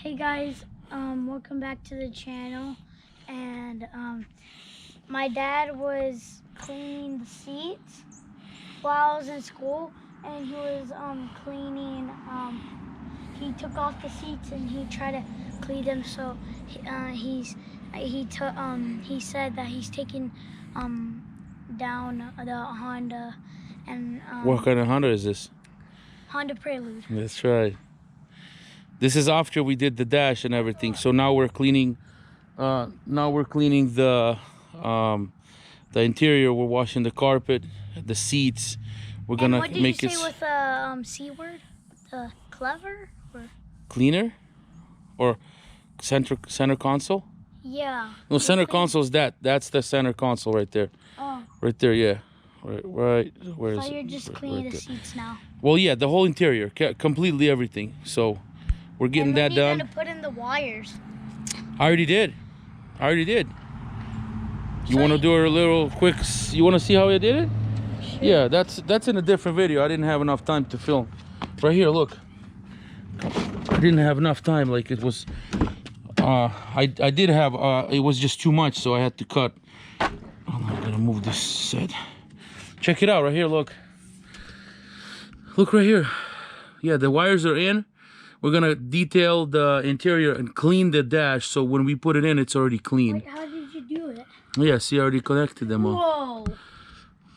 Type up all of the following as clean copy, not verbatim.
Hey guys, welcome back to the channel. And my dad was cleaning the seats while I was in school, and he was cleaning. He took off the seats and he tried to clean them. So he said that he's taking down the Honda and what kind of Honda is this? Honda Prelude. That's right. This is after we did the dash and everything. So now we're cleaning. The interior. We're washing the carpet, the seats. We're gonna what did make you it say with the C word? The clever or cleaner, or center console. yeah. No, center console is that. That's the center console right there. Oh. Right there, yeah. Right. Where is So it? you're just cleaning the seats now. Well, yeah, the whole interior, completely everything. So we're getting that done. You're gonna put in the wires. I already did. You So want to do a little quick? You want to see how I did it? Sure. Yeah, that's in a different video. I didn't have enough time to film. Right here, look. I didn't have enough time. Like it was. I did have. It was just too much, so I had to cut. I'm gonna move this set. Check it out right here. Look. Look right here. Yeah, the wires are in. We're gonna detail the interior and clean the dash, so when we put it in, it's already clean. Wait, how did you do it? Yeah, see, I already connected them all. Whoa!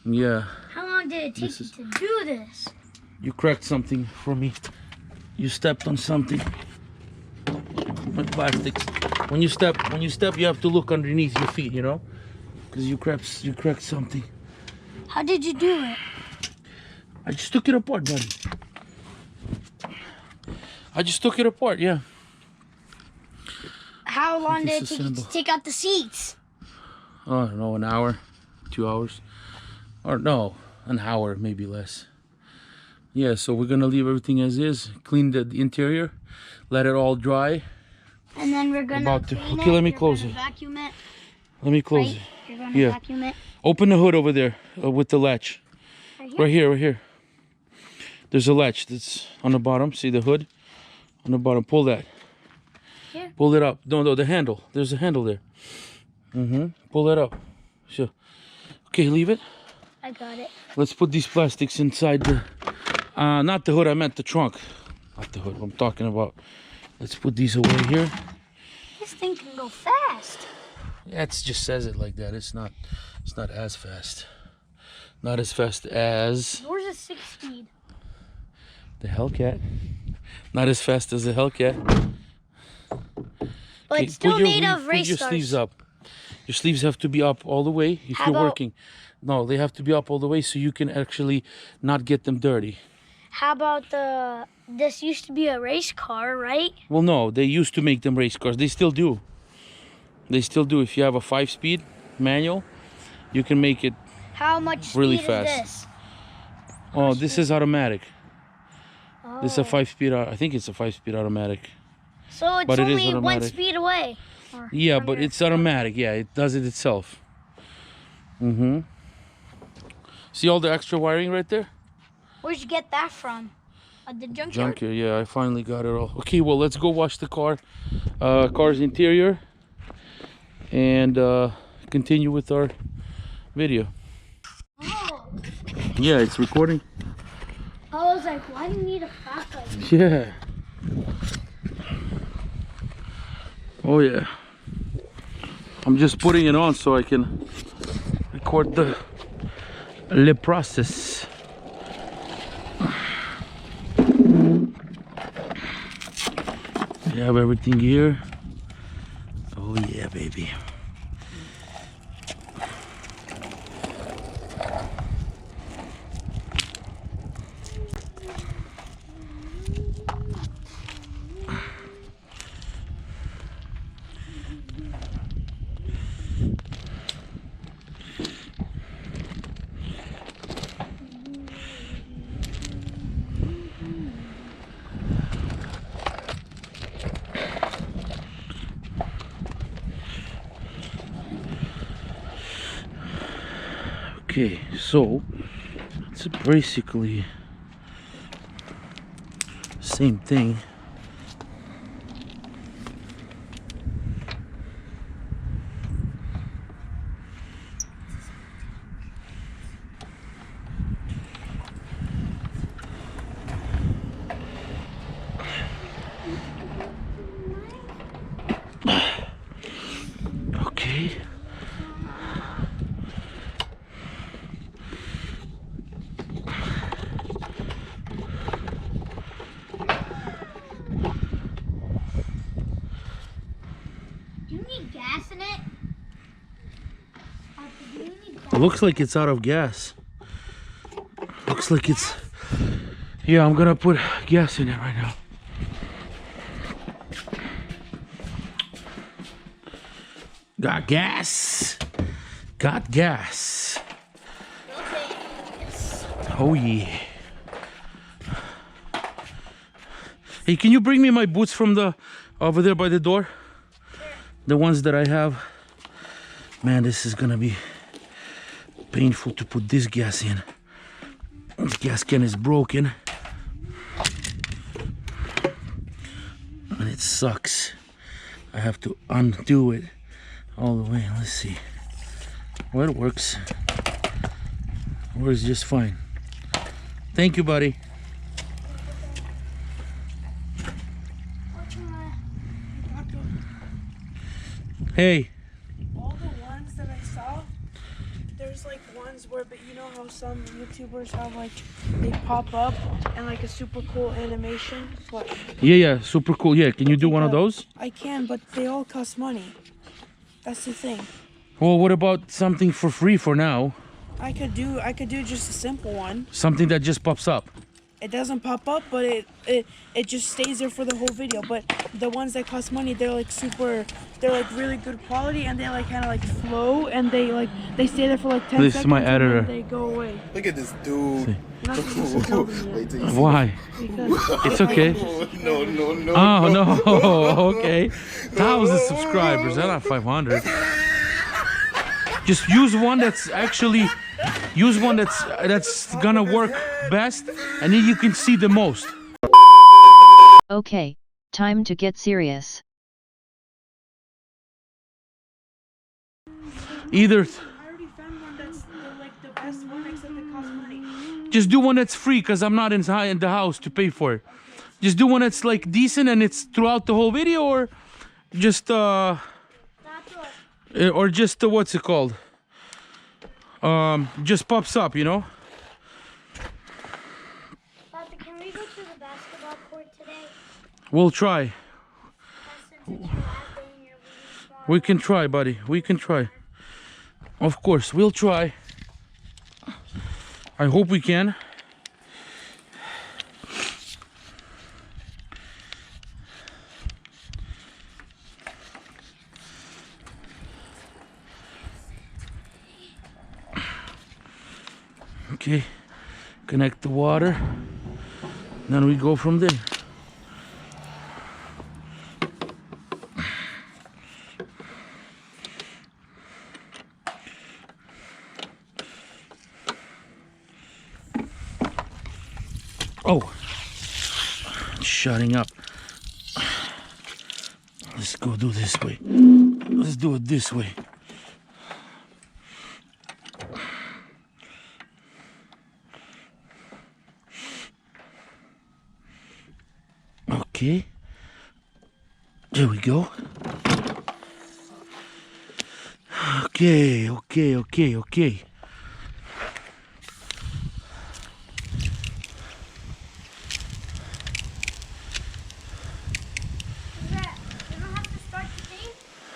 Yeah. How long did it take you to do this? You cracked something for me. You stepped on something. With plastics. When you step, you have to look underneath your feet, you know, because you cracked something. How did you do it? I just took it apart, buddy. I just took it apart, yeah. How long did it take you to take out the seats? Oh, I don't know, an hour, 2 hours. Or no, an hour, maybe less. Yeah, so we're gonna leave everything as is, clean the interior, let it all dry. And then we're gonna clean it. Okay, let me close it. Vacuum it. Let me close it. You're gonna vacuum it. Open the hood over there with the latch. Right here. There's a latch that's on the bottom. See the hood? On the bottom. Pull that. Here. Pull it up. No, the handle. There's a handle there. Pull that up. Sure. Okay, leave it. I got it. Let's put these plastics inside the... not the hood, I meant the trunk. Not the hood, I'm talking about. Let's put these away here. This thing can go fast. Yeah, it just says it like that. It's not as fast. Not as fast as... Yours is 6 speed. The Hellcat. Not as fast as the Hellcat. But it's still made of race Put your cars. sleeves up. Your sleeves have to be up all the way if you're working. No, they have to be up all the way so you can actually not get them dirty. How about this used to be a race car, right? Well, no, they used to make them race cars. They still do. They still do. If you have a 5-speed manual, you can make it How much really speed fast. is this? Oh, this is automatic. Oh. This is a 5-speed. I think it's a 5-speed automatic. So it's But it is only 1 automatic. speed away. Yeah, but it's automatic. Yeah, it does it itself. See all the extra wiring right there? Where'd you get that from? The junkyard? Junkyard, yeah, I finally got it all. Okay, well, let's go wash the car's interior, and continue with our video. Oh. Yeah, it's recording. I was like, why do you need a flashlight? Yeah. Oh yeah. I'm just putting it on so I can record the process. We have everything here. Oh yeah, baby. Okay, so it's basically same thing. Looks like it's out of gas. Looks like it's... Yeah, I'm gonna put gas in it right now. Got gas. Got gas. Oh yeah. Hey, can you bring me my boots from the over there by the door? The ones that I have. Man, this is gonna be painful to put this gas in. The gas can is broken. And it sucks. I have to undo it all the way. Let's see. Well, it works. It works just fine. Thank you, buddy. Hey. All the ones that I saw, there's like ones where, but you know how some YouTubers have like, they pop up and like a super cool animation? What? Yeah, super cool. Yeah, can you do one of those? I can, but they all cost money. That's the thing. Well, what about something for free for now? I could do just a simple one. Something that just pops up. It doesn't pop up, but it just stays there for the whole video. But the ones that cost money, they're like they're like really good quality, and they like kind of like flow, and they stay there for like 10 This seconds. is my editor. And then they go away. Look at this dude. Not supposed to tell them Wait yet, till you see. Why? because It's okay. No. Oh no. Okay. 1,000 subscribers. They're not 500. Just use one that's actually. Use one that's gonna work best, and then you can see the most. Okay, time to get serious. Either I already found one that's like the best one, except it costs money. just do one that's free, because I'm not in the house to pay for it. Just do one that's like decent and it's throughout the whole video, or just what's it called? Just pops up, you know. Papa, can we go to the basketball court today? We'll try. Since it's your last day and you're leaving tomorrow. We can try, buddy. We can try. Of course, we'll try. I hope we can. Okay, connect the water, then we go from there. Oh, shutting up. Let's go do this way. Let's do it this way. Okay, there we go. Okay.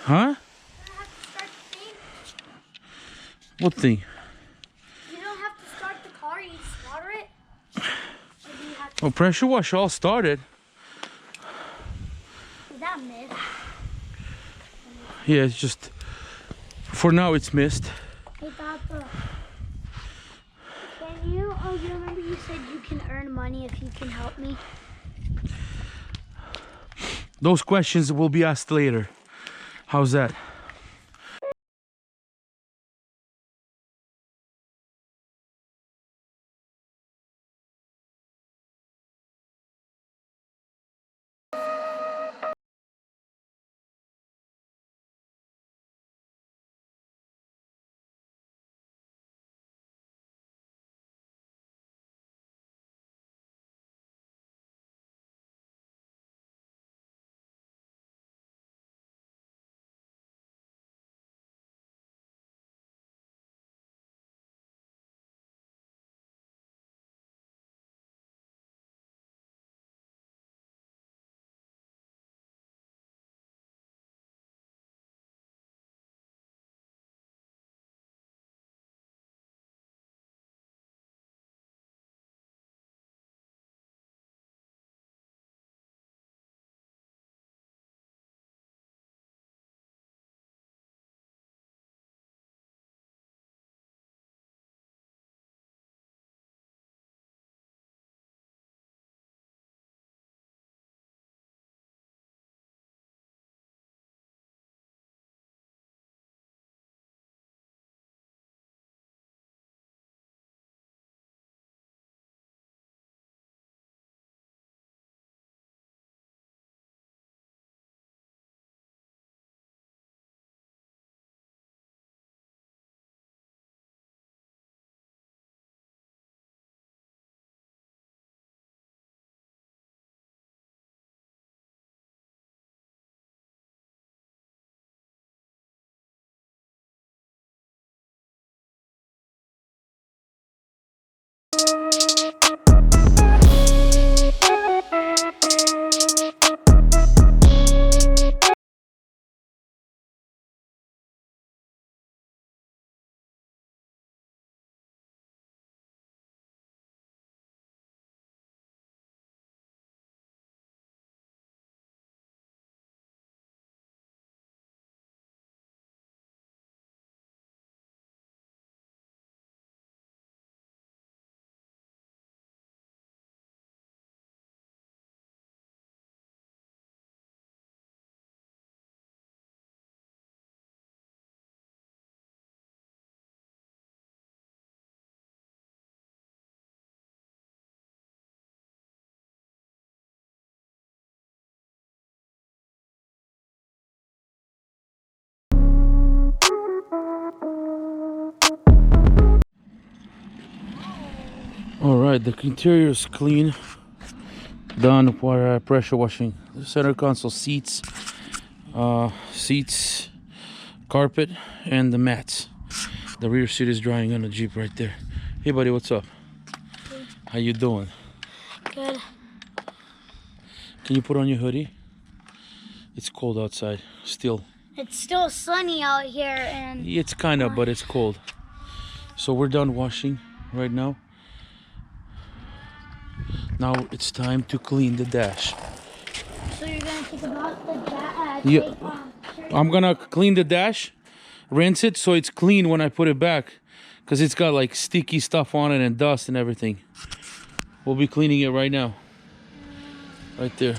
Huh? What thing? You don't have to start the car, you just water it? Or do you have to, Oh, pressure wash all started. is that mist? Yeah, it's just, for now it's missed. Hey, Papa. Can you, you remember you said you can earn money if you can help me? Those questions will be asked later. How's that? All right, the interior is clean, done for pressure washing. The center console, seats, carpet, and the mats. The rear seat is drying on the Jeep right there. Hey buddy, what's up? How you doing? Good. Can you put on your hoodie? It's cold outside still. It's still sunny out here, and It's kind of, but it's cold. So we're done washing right now. Now it's time to clean the dash. so you're gonna take about the Yeah. I'm gonna clean the dash, rinse it so it's clean when I put it back, because it's got like sticky stuff on it and dust and everything. We'll be cleaning it right now. Right there.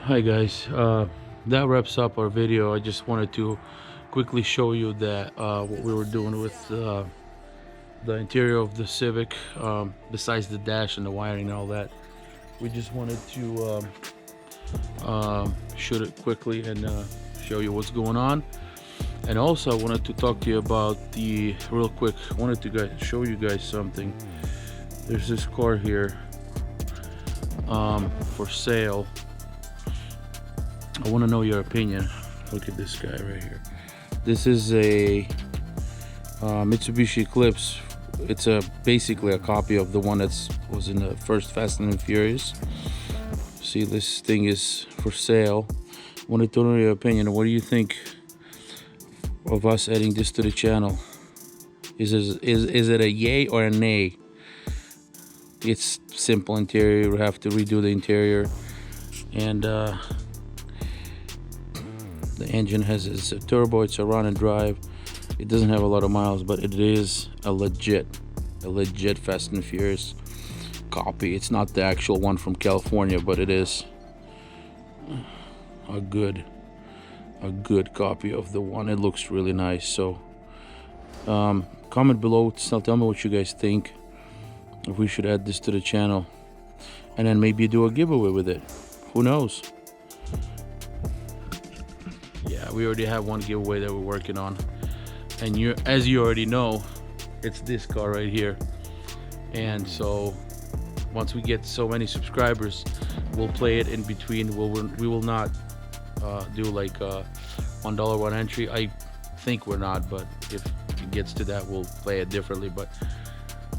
Hi guys, that wraps up our video. I just wanted to quickly show you that what we were doing with the interior of the Civic, besides the dash and the wiring and all that. We just wanted to shoot it quickly and show you what's going on. And also I wanted to talk to you about real quick, I wanted to show you guys something. There's this car here for sale. I want to know your opinion. Look at this guy right here. This is a Mitsubishi Eclipse. It's basically a copy of the one that was in the first Fast and Furious. See, this thing is for sale. I wanted to know your opinion. What do you think of us adding this to the channel? Is it a yay or a nay? It's simple interior. We have to redo the interior, and the engine has a turbo. It's a run and drive. It doesn't have a lot of miles, but it is a legit Fast and Furious copy. It's not the actual one from California, but it is a good copy of the one. It looks really nice. So comment below, tell me what you guys think, if we should add this to the channel, and then maybe do a giveaway with it. Who knows? Yeah, we already have one giveaway that we're working on, and as you already know, it's this car right here. And so once we get so many subscribers, we'll play it in between. We will not do like $1 one entry. I think we're not, but if it gets to that, we'll play it differently. But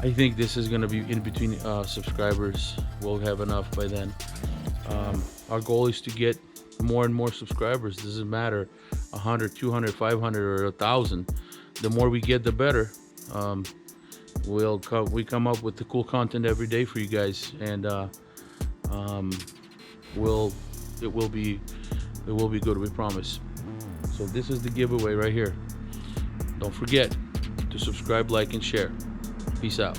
I think this is gonna be in between subscribers. We'll have enough by then. Our goal is to get more and more subscribers. Doesn't matter, 100, 200, 500, or 1,000. The more we get, the better. We come up with the cool content every day for you guys, and it will be good, we promise. So this is the giveaway right here. Don't forget to subscribe, like, and share. Peace out.